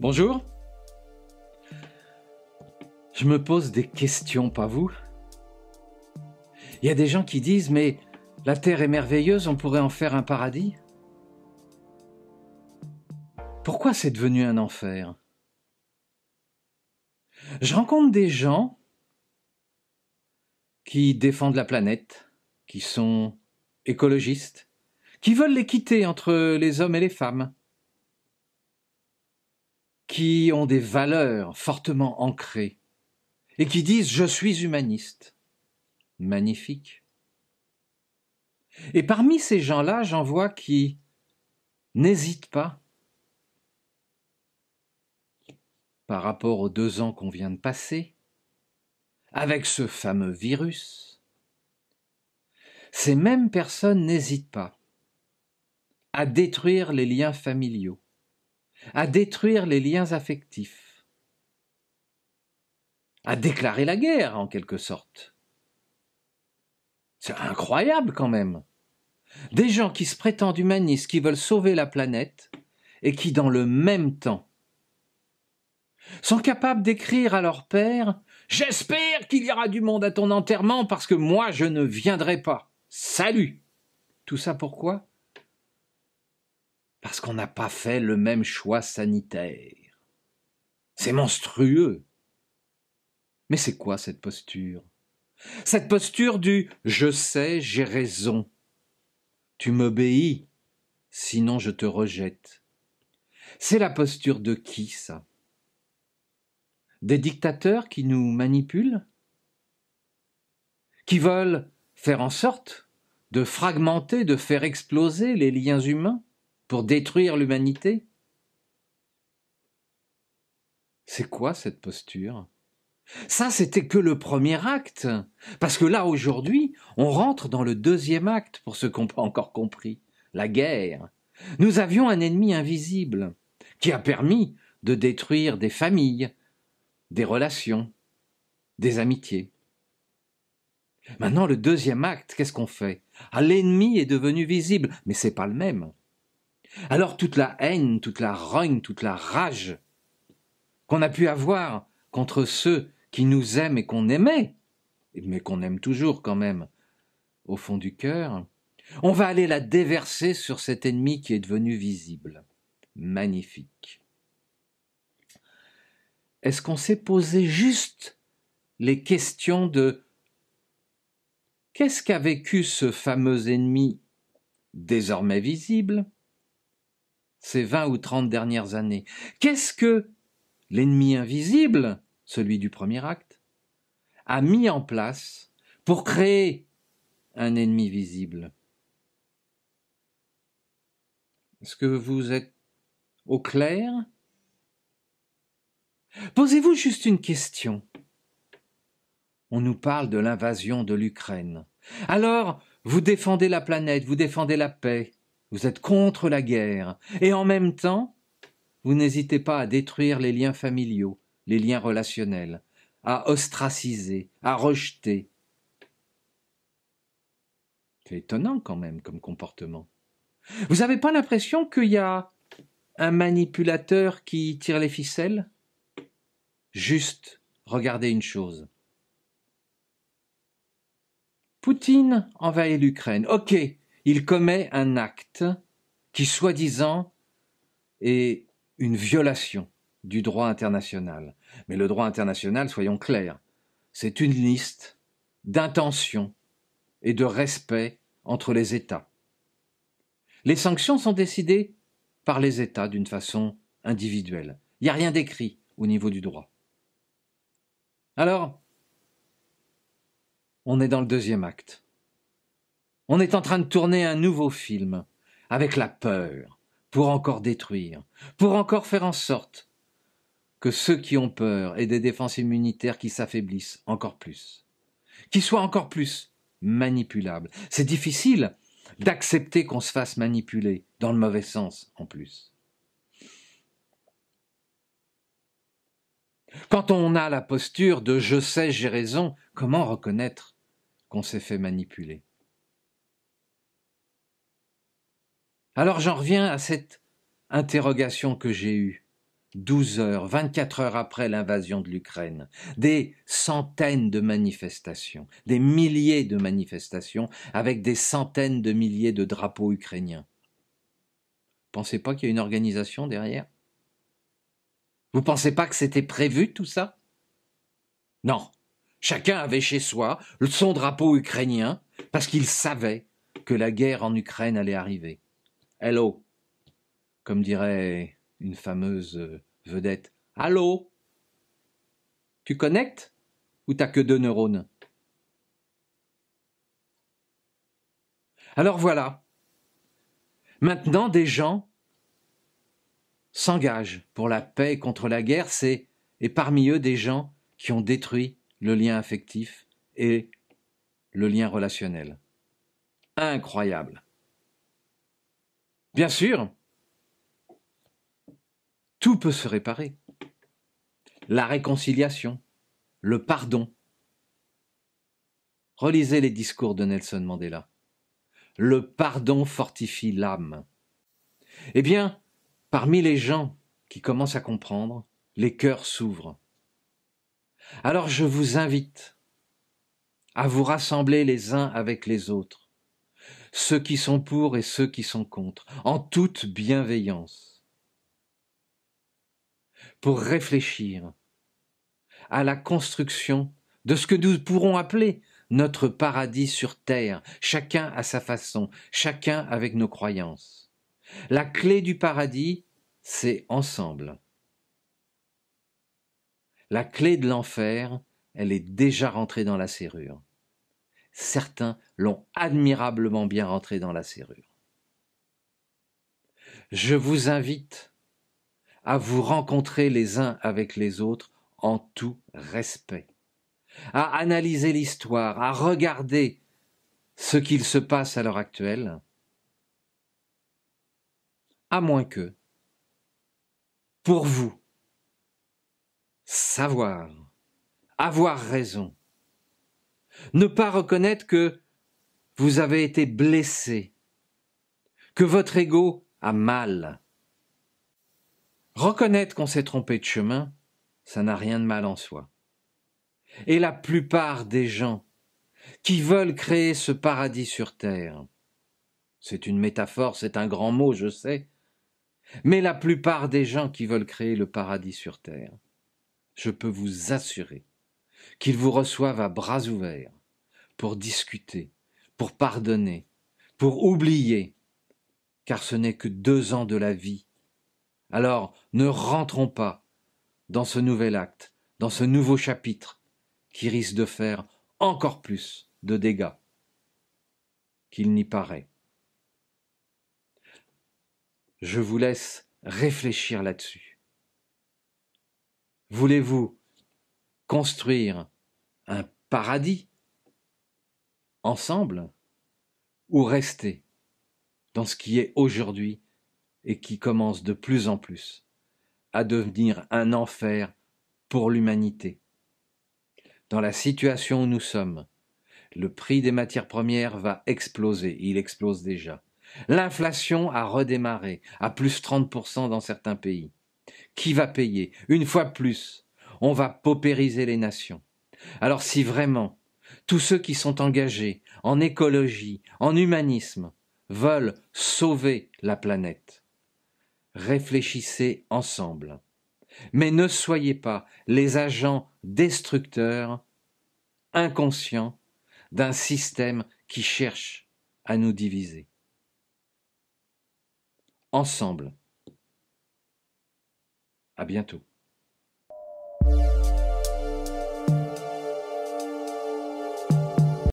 Bonjour. Je me pose des questions, pas vous? Il y a des gens qui disent, mais la Terre est merveilleuse, on pourrait en faire un paradis. Pourquoi c'est devenu un enfer? Je rencontre des gens qui défendent la planète, qui sont écologistes, qui veulent l'équité entre les hommes et les femmes, qui ont des valeurs fortement ancrées et qui disent « je suis humaniste ». Magnifique. Et parmi ces gens-là, j'en vois qui n'hésitent pas, par rapport aux 2 ans qu'on vient de passer, avec ce fameux virus, ces mêmes personnes n'hésitent pas à détruire les liens familiaux, à détruire les liens affectifs, à déclarer la guerre en quelque sorte. C'est incroyable quand même. Des gens qui se prétendent humanistes, qui veulent sauver la planète et qui dans le même temps sont capables d'écrire à leur père « J'espère qu'il y aura du monde à ton enterrement parce que moi je ne viendrai pas. Salut !» Tout ça pourquoi? Parce qu'on n'a pas fait le même choix sanitaire. C'est monstrueux. Mais c'est quoi cette posture? Cette posture du « je sais, j'ai raison ». Tu m'obéis, sinon je te rejette. C'est la posture de qui, ça? Des dictateurs qui nous manipulent? Qui veulent faire en sorte de fragmenter, de faire exploser les liens humains pour détruire l'humanité? C'est quoi cette posture? Ça, c'était que le premier acte. Parce que là, aujourd'hui, on rentre dans le deuxième acte, pour ceux qui n'ont pas encore compris. La guerre. Nous avions un ennemi invisible qui a permis de détruire des familles, des relations, des amitiés. Maintenant, le deuxième acte, qu'est-ce qu'on fait? L'ennemi est devenu visible, mais c'est pas le même. Alors toute la haine, toute la rogne, toute la rage qu'on a pu avoir contre ceux qui nous aiment et qu'on aimait, mais qu'on aime toujours quand même, au fond du cœur, on va aller la déverser sur cet ennemi qui est devenu visible. Magnifique. Est-ce qu'on s'est posé juste les questions de qu'est-ce qu'a vécu ce fameux ennemi désormais visible ces 20 ou 30 dernières années? Qu'est-ce que l'ennemi invisible, celui du premier acte, a mis en place pour créer un ennemi visible? Est-ce que vous êtes au clair? Posez-vous juste une question. On nous parle de l'invasion de l'Ukraine. Alors, vous défendez la planète, vous défendez la paix, vous êtes contre la guerre, et en même temps, vous n'hésitez pas à détruire les liens familiaux, les liens relationnels, à ostraciser, à rejeter. C'est étonnant quand même comme comportement. Vous n'avez pas l'impression qu'il y a un manipulateur qui tire les ficelles? Juste, regardez une chose. Poutine envahit l'Ukraine. Ok, il commet un acte qui, soi-disant, est une violation du droit international. Mais le droit international, soyons clairs, c'est une liste d'intentions et de respect entre les États. Les sanctions sont décidées par les États d'une façon individuelle. Il n'y a rien d'écrit au niveau du droit. Alors, on est dans le deuxième acte. On est en train de tourner un nouveau film avec la peur pour encore détruire, pour encore faire en sorte que ceux qui ont peur aient des défenses immunitaires qui s'affaiblissent encore plus, qui soient encore plus manipulables. C'est difficile d'accepter qu'on se fasse manipuler, dans le mauvais sens en plus. Quand on a la posture de « je sais, j'ai raison », comment reconnaître qu'on s'est fait manipuler? Alors j'en reviens à cette interrogation que j'ai eue. 12 heures, 24 heures après l'invasion de l'Ukraine, des centaines de manifestations, des milliers de manifestations avec des centaines de milliers de drapeaux ukrainiens. Pensez pas qu'il y a une organisation derrière? Vous pensez pas que c'était prévu tout ça? Non. Chacun avait chez soi son drapeau ukrainien parce qu'il savait que la guerre en Ukraine allait arriver. Hello, comme dirait une fameuse vedette. Allô? Tu connectes ou t'as que 2 neurones? Alors voilà. Maintenant, des gens s'engagent pour la paix contre la guerre, et parmi eux des gens qui ont détruit le lien affectif et le lien relationnel. Incroyable. Bien sûr, tout peut se réparer. La réconciliation, le pardon. Relisez les discours de Nelson Mandela. Le pardon fortifie l'âme. Eh bien, parmi les gens qui commencent à comprendre, les cœurs s'ouvrent. Alors je vous invite à vous rassembler les uns avec les autres, ceux qui sont pour et ceux qui sont contre, en toute bienveillance, pour réfléchir à la construction de ce que nous pourrons appeler notre paradis sur terre, chacun à sa façon, chacun avec nos croyances. La clé du paradis, c'est ensemble. La clé de l'enfer, elle est déjà rentrée dans la serrure. Certains l'ont admirablement bien rentrée dans la serrure. Je vous invite à vous rencontrer les uns avec les autres en tout respect, à analyser l'histoire, à regarder ce qu'il se passe à l'heure actuelle, à moins que, pour vous, savoir, avoir raison, ne pas reconnaître que vous avez été blessé, que votre ego a mal. Reconnaître qu'on s'est trompé de chemin, ça n'a rien de mal en soi. Et la plupart des gens qui veulent créer ce paradis sur terre, c'est une métaphore, c'est un grand mot, je sais, mais la plupart des gens qui veulent créer le paradis sur terre, je peux vous assurer qu'ils vous reçoivent à bras ouverts pour discuter, pour pardonner, pour oublier, car ce n'est que 2 ans de la vie. Alors ne rentrons pas dans ce nouvel acte, dans ce nouveau chapitre qui risque de faire encore plus de dégâts qu'il n'y paraît. Je vous laisse réfléchir là-dessus. Voulez-vous construire un paradis ensemble ou rester dans ce qui est aujourd'hui et qui commence de plus en plus à devenir un enfer pour l'humanité? Dans la situation où nous sommes, le prix des matières premières va exploser, il explose déjà. L'inflation a redémarré à plus 30% dans certains pays. Qui va payer? Une fois plus, on va paupériser les nations. Alors si vraiment tous ceux qui sont engagés en écologie, en humanisme, veulent sauver la planète, réfléchissez ensemble. Mais ne soyez pas les agents destructeurs, inconscients, d'un système qui cherche à nous diviser. Ensemble. À bientôt.